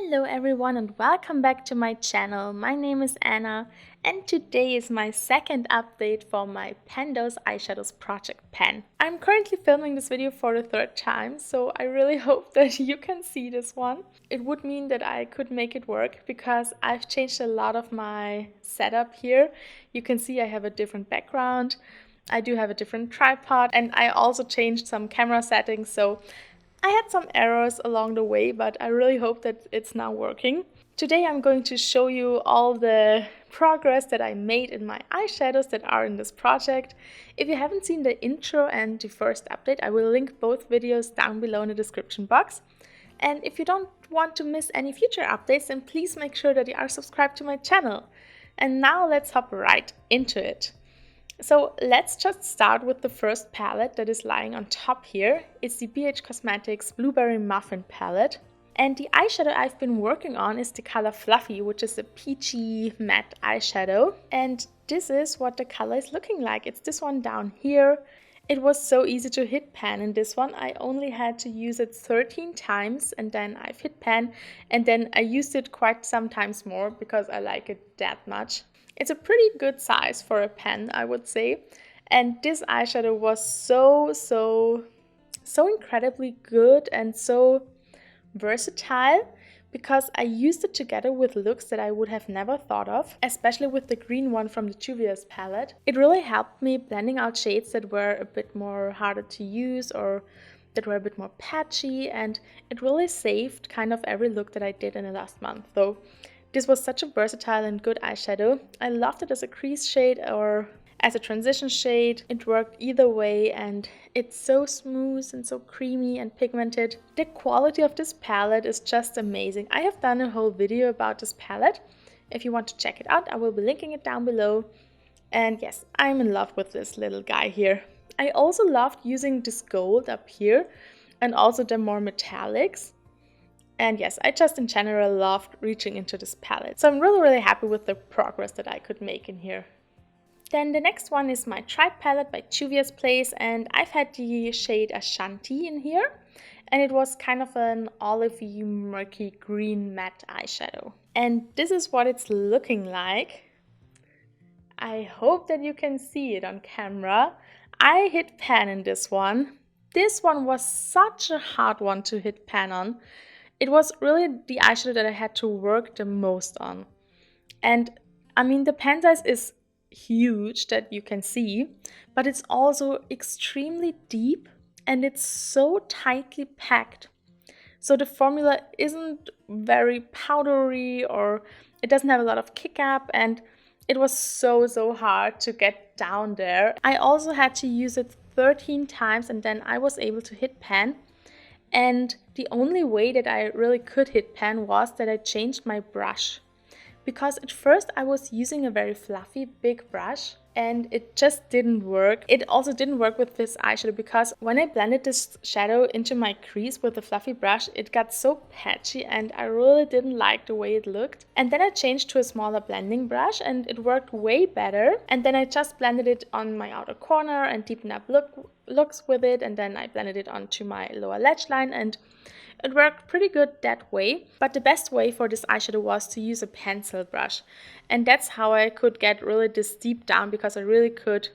Hello everyone and welcome back to my channel. My name is Anna and today is my second update for my THOSE Eyeshadows Project pen. I'm currently filming this video for the third time, so I really hope that you can see this one. It would mean that I could make it work because I've changed a lot of my setup here. You can see I have a different background, I do have a different tripod, and I also changed some camera settings, so I had some errors along the way, but I really hope that it's now working. Today I'm going to show you all the progress that I made in my eyeshadows that are in this project. If you haven't seen the intro and the first update, I will link both videos down below in the description box. And if you don't want to miss any future updates, then please make sure that you are subscribed to my channel. And now let's hop right into it. So let's just start with the first palette that is lying on top here. It's the BH Cosmetics Blueberry Muffin palette. And the eyeshadow I've been working on is the color Fluffy, which is a peachy matte eyeshadow. And this is what the color is looking like. It's this one down here. It was so easy to hit pan in this one. I only had to use it 13 times and then I've hit pan. And then I used it quite some times more because I like it that much. It's a pretty good size for a pen, I would say. And this eyeshadow was so incredibly good and so versatile because I used it together with looks that I would have never thought of, especially with the green one from the Juvia's palette. It really helped me blending out shades that were a bit more harder to use or that were a bit more patchy, and it really saved kind of every look that I did in the last month. So this was such a versatile and good eyeshadow. I loved it as a crease shade or as a transition shade. It worked either way and it's so smooth and so creamy and pigmented. The quality of this palette is just amazing. I have done a whole video about this palette. If you want to check it out, I will be linking it down below. And yes, I'm in love with this little guy here. I also loved using this gold up here and also the more metallics. And yes, I just in general loved reaching into this palette. So I'm really happy with the progress that I could make in here. Then the next one is my Tribe palette by Juvia's Place, and I've had the shade Ashanti in here. And it was kind of an olivey, murky green matte eyeshadow. And this is what it's looking like. I hope that you can see it on camera. I hit pan in this one. This one was such a hard one to hit pan on. It was really the eyeshadow that I had to work the most on. And I mean, the pen size is huge that you can see, but it's also extremely deep and it's so tightly packed. So the formula isn't very powdery or it doesn't have a lot of kick up, and it was so hard to get down there. I also had to use it 13 times and then I was able to hit pan. And the only way that I really could hit pan was that I changed my brush. Because at first I was using a very fluffy big brush and it just didn't work. It also didn't work with this eyeshadow because when I blended this shadow into my crease with the fluffy brush, it got so patchy and I really didn't like the way it looked. And then I changed to a smaller blending brush and it worked way better. And then I just blended it on my outer corner and deepened up looks with it, and then I blended it onto my lower lash line and it worked pretty good that way. But the best way for this eyeshadow was to use a pencil brush, and that's how I could get really this deep down, because I really could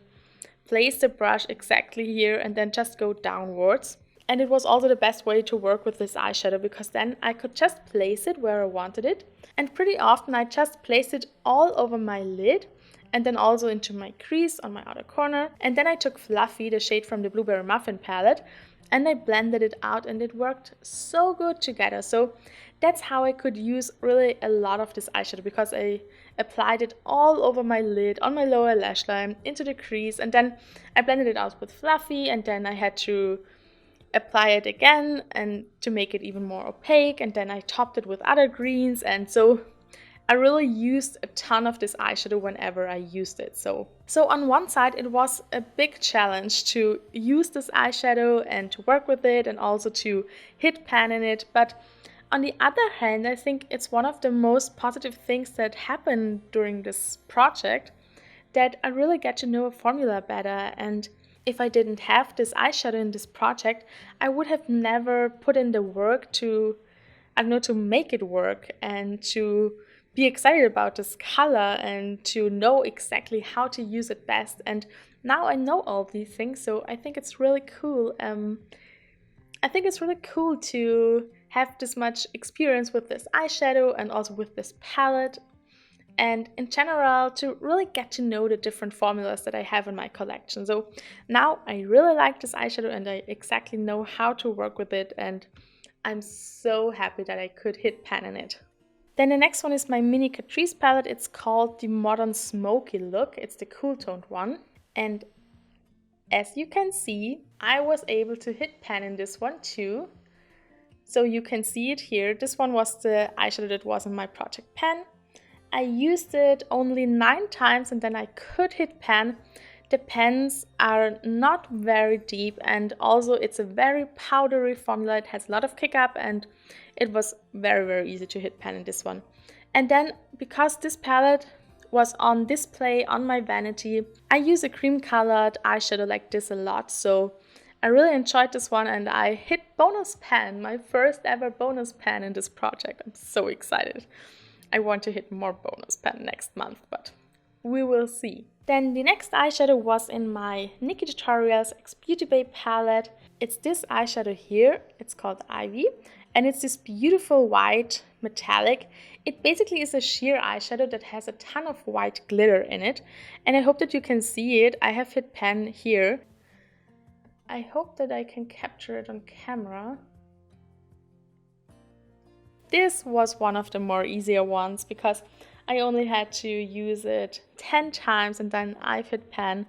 place the brush exactly here and then just go downwards. And it was also the best way to work with this eyeshadow because then I could just place it where I wanted it, and pretty often I just placed it all over my lid and then also into my crease on my outer corner. And then I took Fluffy, the shade from the Blueberry Muffin palette, and I blended it out and it worked so good together. So that's how I could use really a lot of this eyeshadow, because I applied it all over my lid, on my lower lash line, into the crease, and then I blended it out with Fluffy, and then I had to apply it again and to make it even more opaque, and then I topped it with other greens, and so I really used a ton of this eyeshadow whenever I used it. So on one side it was a big challenge to use this eyeshadow and to work with it and also to hit pan in it, but on the other hand, I think it's one of the most positive things that happened during this project, that I really get to know a formula better. And if I didn't have this eyeshadow in this project, I would have never put in the work to I don't know, to make it work and to be excited about this color and to know exactly how to use it best. And now I know all these things, so I think it's really cool. I think it's really cool to have this much experience with this eyeshadow and also with this palette, and in general to really get to know the different formulas that I have in my collection. So now I really like this eyeshadow and I exactly know how to work with it, and I'm so happy that I could hit pan in it. Then the next one is my mini Catrice palette. It's called the Modern Smoky Look. It's the cool toned one. And as you can see, I was able to hit pan in this one too. So you can see it here. This one was the eyeshadow that was in my project pan. I used it only 9 times and then I could hit pan. The pens are not very deep, and also it's a very powdery formula. It has a lot of kick up and it was very easy to hit pan in this one. And then because this palette was on display on my vanity, I use a cream colored eyeshadow like this a lot, so I really enjoyed this one and I hit bonus pan, my first ever bonus pan in this project. I'm so excited. I want to hit more bonus pan next month, but we will see. Then the next eyeshadow was in my Nikki Tutorials X Beauty Bay palette. It's this eyeshadow here. It's called Ivy, and it's this beautiful white metallic. It basically is a sheer eyeshadow that has a ton of white glitter in it, and I hope that you can see it. I have hit pan here. I hope that I can capture it on camera. This was one of the more easier ones because I only had to use it 10 times and then I've hit pan.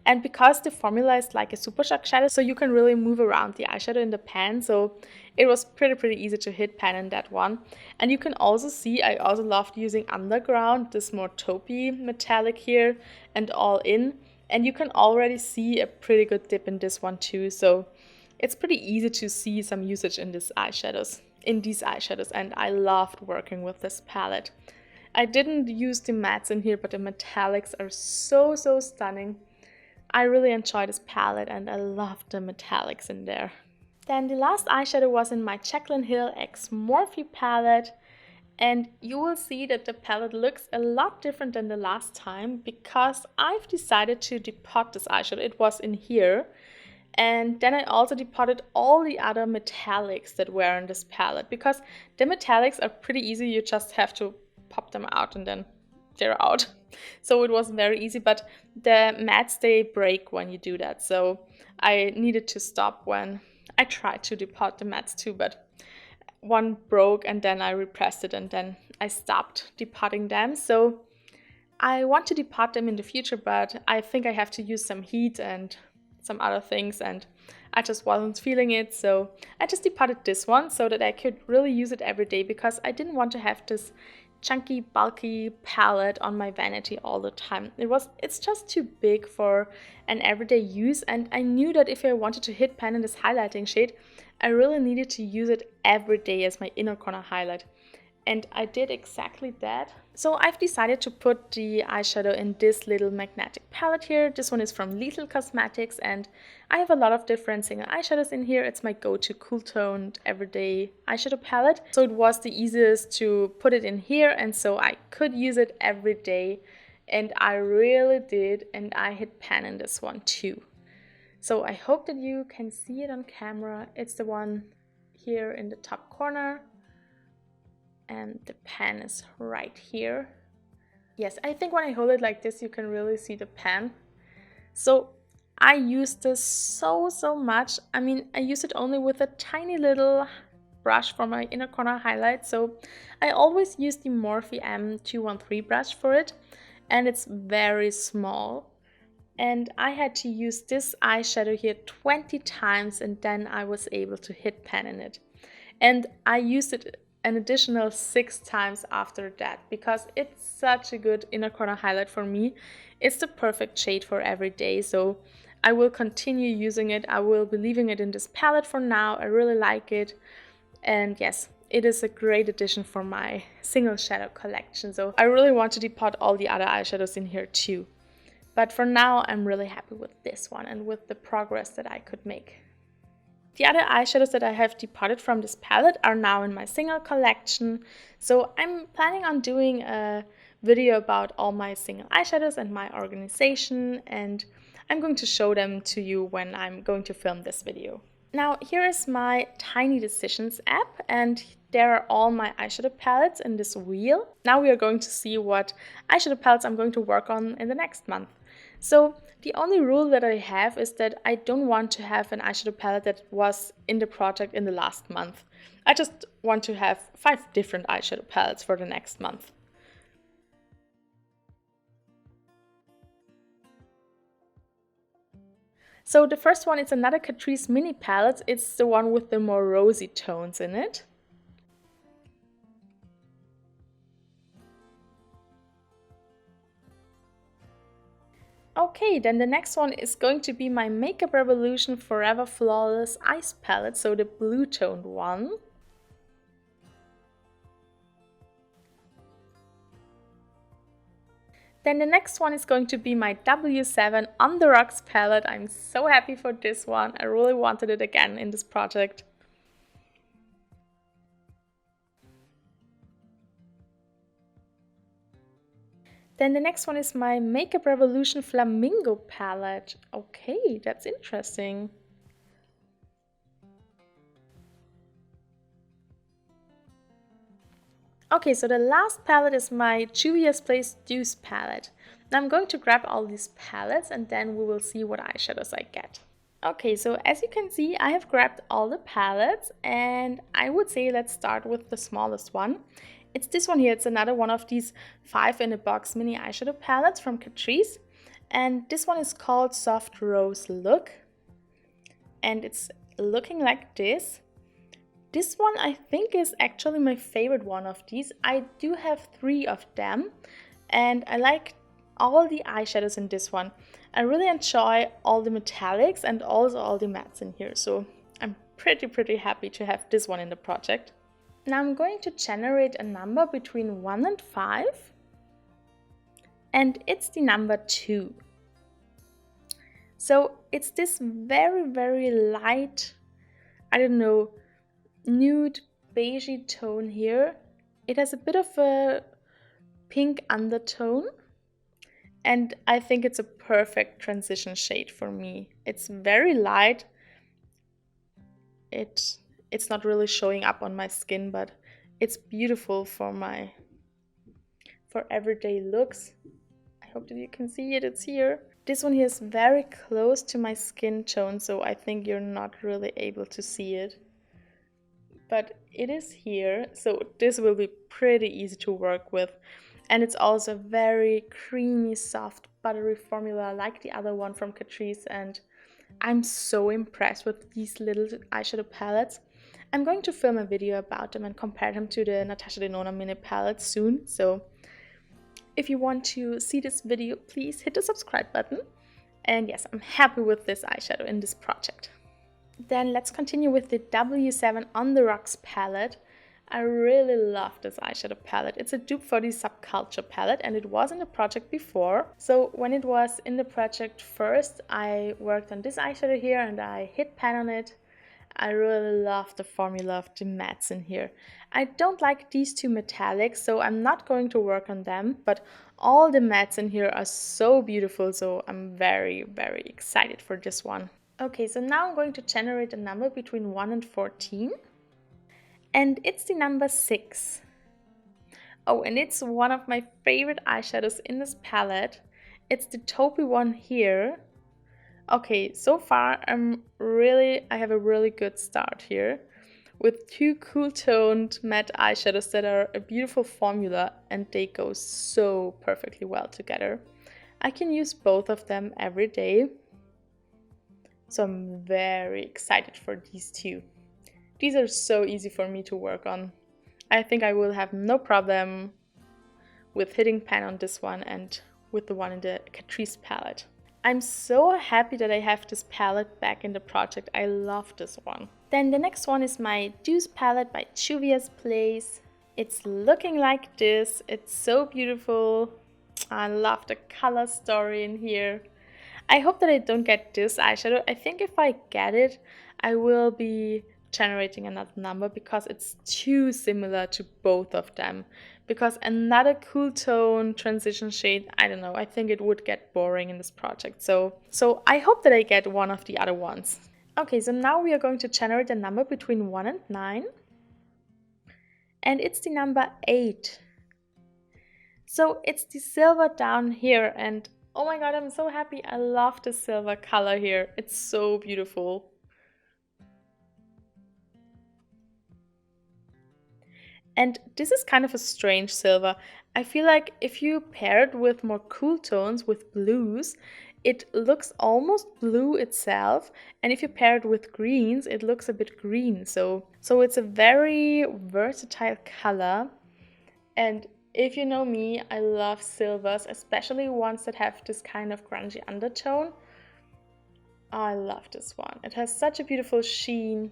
And because the formula is like a super shock shadow, so you can really move around the eyeshadow in the pan, so it was pretty easy to hit pan in that one. And you can also see I also loved using Underground, this more taupey metallic here, and All In. And you can already see a pretty good dip in this one too, so it's pretty easy to see some usage in these eyeshadows, and I loved working with this palette. I didn't use the mattes in here, but the metallics are so stunning. I really enjoy this palette and I love the metallics in there. Then the last eyeshadow was in my Jaclyn Hill X Morphe palette, and you will see that the palette looks a lot different than the last time because I've decided to depot this eyeshadow. It was in here. And then I also depotted all the other metallics that were in this palette because the metallics are pretty easy. You just have to pop them out and then they're out. So it was very easy, but the mattes, they break when you do that. So I needed to stop when I tried to depot the mattes too, but one broke and then I repressed it and then I stopped depotting them. So I want to depot them in the future, but I think I have to use some heat and some other things and I just wasn't feeling it, so I just depotted this one so that I could really use it every day because I didn't want to have this chunky, bulky palette on my vanity all the time. It's just too big for an everyday use, and I knew that if I wanted to hit pan in this highlighting shade, I really needed to use it every day as my inner corner highlight. And I did exactly that. So I've decided to put the eyeshadow in this little magnetic palette here. This one is from Lethal Cosmetics, and I have a lot of different single eyeshadows in here. It's my go-to cool toned everyday eyeshadow palette. So it was the easiest to put it in here, and so I could use it every day. And I really did, and I hit pan in this one too. So I hope that you can see it on camera. It's the one here in the top corner. And the pan is right here. Yes, I think when I hold it like this, you can really see the pan. So I use this so much. I mean, I use it only with a tiny little brush for my inner corner highlight. So I always use the Morphe M213 brush for it. And it's very small. And I had to use this eyeshadow here 20 times and then I was able to hit pan in it. And I used it an additional 6 times after that because it's such a good inner corner highlight for me. It's the perfect shade for every day, so I will continue using it. I will be leaving it in this palette for now. I really like it, and yes, it is a great addition for my single shadow collection. So I really want to depot all the other eyeshadows in here too, but for now I'm really happy with this one and with the progress that I could make. The other eyeshadows that I have departed from this palette are now in my single collection. So I'm planning on doing a video about all my single eyeshadows and my organization, and I'm going to show them to you when I'm going to film this video. Now here is my Tiny Decisions app, and there are all my eyeshadow palettes in this wheel. Now we are going to see what eyeshadow palettes I'm going to work on in the next month. So the only rule that I have is that I don't want to have an eyeshadow palette that was in the project in the last month. I just want to have 5 different eyeshadow palettes for the next month. So the first one is another Catrice mini palette. It's the one with the more rosy tones in it. Okay, then the next one is going to be my Makeup Revolution Forever Flawless Ice Palette, so the blue toned one. Then the next one is going to be my W7 On The Rocks palette. I'm so happy for this one. I really wanted it again in this project. Then the next one is my Makeup Revolution Flamingo palette. Okay, that's interesting. Okay, so the last palette is my Juvia's Place Deuce Palette. Now I'm going to grab all these palettes and then we will see what eyeshadows I get. Okay, so as you can see, I have grabbed all the palettes, and I would say let's start with the smallest one. It's this one here. It's another one of these 5-in-a-box mini eyeshadow palettes from Catrice. And this one is called Soft Rose Look. And it's looking like this. This one I think is actually my favorite one of these. I do have 3 of them. And I like all the eyeshadows in this one. I really enjoy all the metallics and also all the mattes in here. So I'm pretty happy to have this one in the project. Now I'm going to generate a number between 1 and 5, and it's the number 2. So it's this very light, I don't know, nude beigey tone here. It has a bit of a pink undertone, and I think it's a perfect transition shade for me. It's very light. It's not really showing up on my skin, but it's beautiful for everyday looks. I hope that you can see it. It's here. This one here is very close to my skin tone, so I think you're not really able to see it. But it is here, so this will be pretty easy to work with. And it's also very creamy, soft, buttery formula like the other one from Catrice, and I'm so impressed with these little eyeshadow palettes. I'm going to film a video about them and compare them to the NATASHA DENONA mini palette soon. So if you want to see this video, please hit the subscribe button. And yes, I'm happy with this eyeshadow in this project. Then let's continue with the W7 On The Rocks palette. I really love this eyeshadow palette. It's a dupe for the Subculture palette, and it was in the project before. So when it was in the project first, I worked on this eyeshadow here and I hit pan on it. I really love the formula of the mattes in here. I don't like these 2 metallics, so I'm not going to work on them, but all the mattes in here are so beautiful, so I'm very excited for this one. Okay, so now I'm going to generate a number between 1 and 14. And it's the number 6. Oh, and it's one of my favorite eyeshadows in this palette. It's the taupey one here. Okay, so far I have a really good start here with 2 cool toned matte eyeshadows that are a beautiful formula, and they go so perfectly well together. I can use both of them every day. So I'm very excited for these 2. These are so easy for me to work on. I think I will have no problem with hitting pan on this one and with the one in the Catrice palette. I'm so happy that I have this palette back in the project. I love this one. Then the next one is my Deuce Palette by Juvia's Place. It's looking like this. It's so beautiful. I love the color story in here. I hope that I don't get this eyeshadow. I think if I get it, I will be generating another number because it's too similar to both of them. Because another cool tone transition shade, I don't know, I think it would get boring in this project. So I hope that I get one of the other ones. Okay, so now we are going to generate a number between 1 and 9. And it's the number 8. So it's the silver down here, and oh my god, I'm so happy. I love the silver color here. It's so beautiful. And this is kind of a strange silver. I feel like if you pair it with more cool tones, with blues, it looks almost blue itself. And if you pair it with greens, it looks a bit green. So it's a very versatile color. And if you know me, I love silvers, especially ones that have this kind of grungy undertone. I love this one. It has such a beautiful sheen.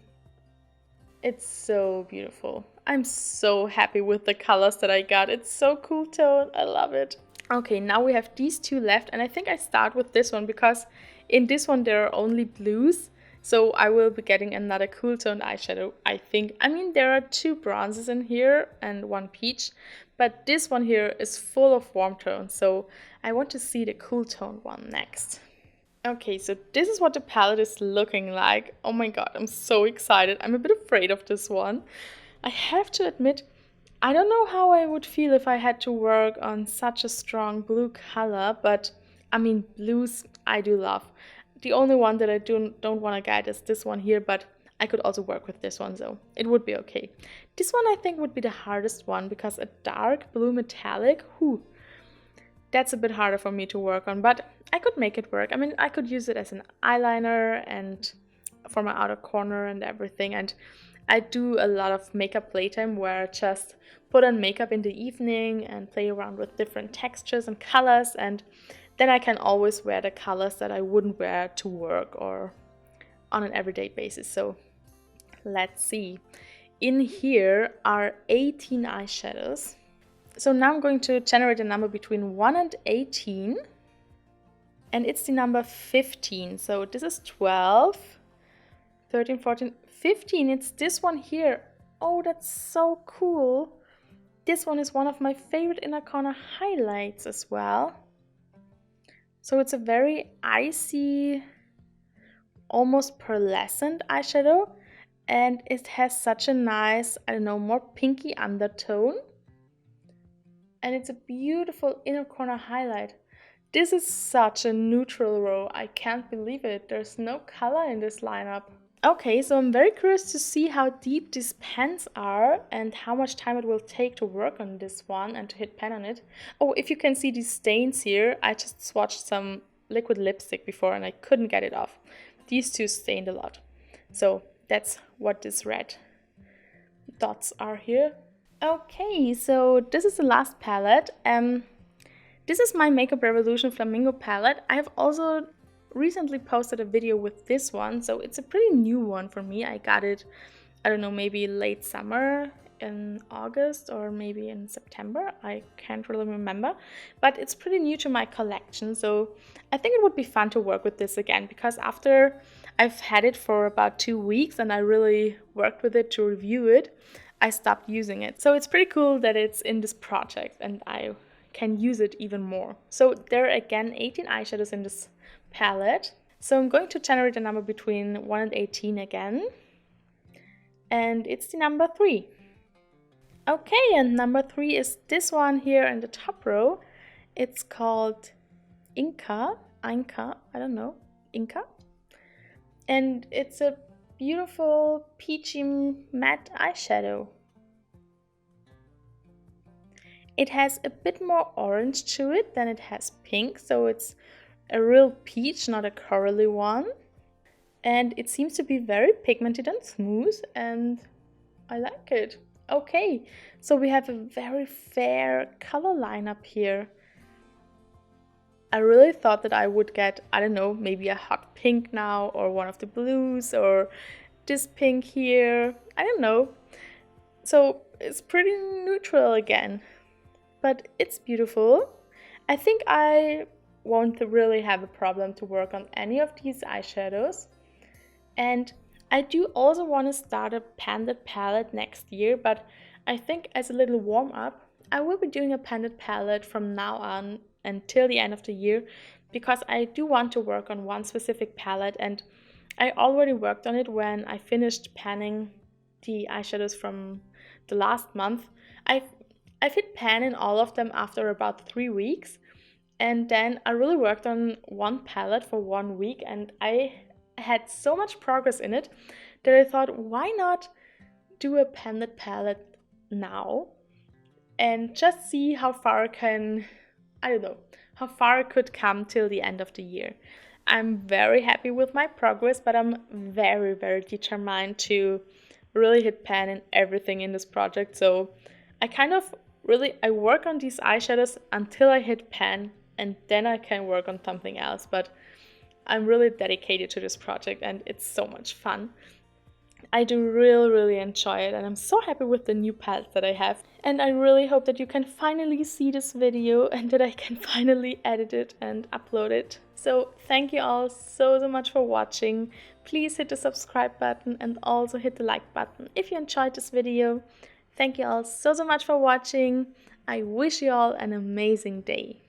It's so beautiful. I'm so happy with the colors that I got. It's so cool tone. I love it. Okay, now we have these two left, and I think I start with this one because in this one there are only blues. So I will be getting another cool toned eyeshadow, I think. I mean, there are 2 bronzes in here and 1 peach, but this one here is full of warm tones. So I want to see the cool toned one next. Okay, so this is what the palette is looking like. Oh my god, I'm so excited. I'm a bit afraid of this one. I have to admit, I don't know how I would feel if I had to work on such a strong blue color, but I mean, blues I do love. The only one that I don't want to get is this one here, but I could also work with this one, so it would be okay. This one I think would be the hardest one because a dark blue metallic, that's a bit harder for me to work on, but I could make it work. I mean, I could use it as an eyeliner and for my outer corner and everything. And I do a lot of makeup playtime where I just put on makeup in the evening and play around with different textures and colors, and then I can always wear the colors that I wouldn't wear to work or on an everyday basis. So let's see. In here are 18 eyeshadows. So now I'm going to generate a number between 1 and 18. And it's the number 15. So this is 12, 13, 14, 15. It's this one here. Oh, that's so cool. This one is one of my favorite inner corner highlights as well. So it's a very icy, almost pearlescent eyeshadow. And it has such a nice, I don't know, more pinky undertone. And it's a beautiful inner corner highlight. This is such a neutral row. I can't believe it. There's no color in this lineup. Okay, so I'm very curious to see how deep these pens are and how much time it will take to work on this one and to hit pen on it. Oh, if you can see these stains here, I just swatched some liquid lipstick before and I couldn't get it off. These two stained a lot. So that's what these red dots are here. Okay, so this is the last palette. This is my Makeup Revolution Flamingo palette. I have also recently posted a video with this one, so it's a pretty new one for me. I got it, I don't know, maybe late summer in August or maybe in September. I can't really remember, but it's pretty new to my collection, so I think it would be fun to work with this again because after I've had it for about 2 weeks and I really worked with it to review it, I stopped using it. So it's pretty cool that it's in this project and I can use it even more. So there are again 18 eyeshadows in this palette. So I'm going to generate a number between 1 and 18 again. And it's the number 3. Okay, and number 3 is this one here in the top row. It's called Inca, I don't know, Inca. And it's a beautiful peachy matte eyeshadow. It has a bit more orange to it than it has pink, so it's a real peach, not a corally one. And it seems to be very pigmented and smooth, and I like it. Okay, so we have a very fair color lineup here. I really thought that I would get, I don't know, maybe a hot pink now, or one of the blues, or this pink here. I don't know. So it's pretty neutral again. But it's beautiful. I think I won't really have a problem to work on any of these eyeshadows. And I do also want to start a panded palette next year, but I think as a little warm-up, I will be doing a panded palette from now on until the end of the year, because I do want to work on one specific palette, and I already worked on it when I finished panning the eyeshadows from the last month. I hit pan in all of them after about 3 weeks, and then I really worked on one palette for 1 week, and I had so much progress in it that I thought, why not do a panded palette now and just see how far how far I could come till the end of the year. I'm very happy with my progress, but I'm very, very determined to really hit pan in everything in this project. So I work on these eyeshadows until I hit pan, and then I can work on something else. But I'm really dedicated to this project, and it's so much fun. I do really enjoy it, and I'm so happy with the new palette that I have. And I really hope that you can finally see this video and that I can finally edit it and upload it. So thank you all so much for watching. Please hit the subscribe button and also hit the like button if you enjoyed this video. Thank you all so much for watching. I wish you all an amazing day.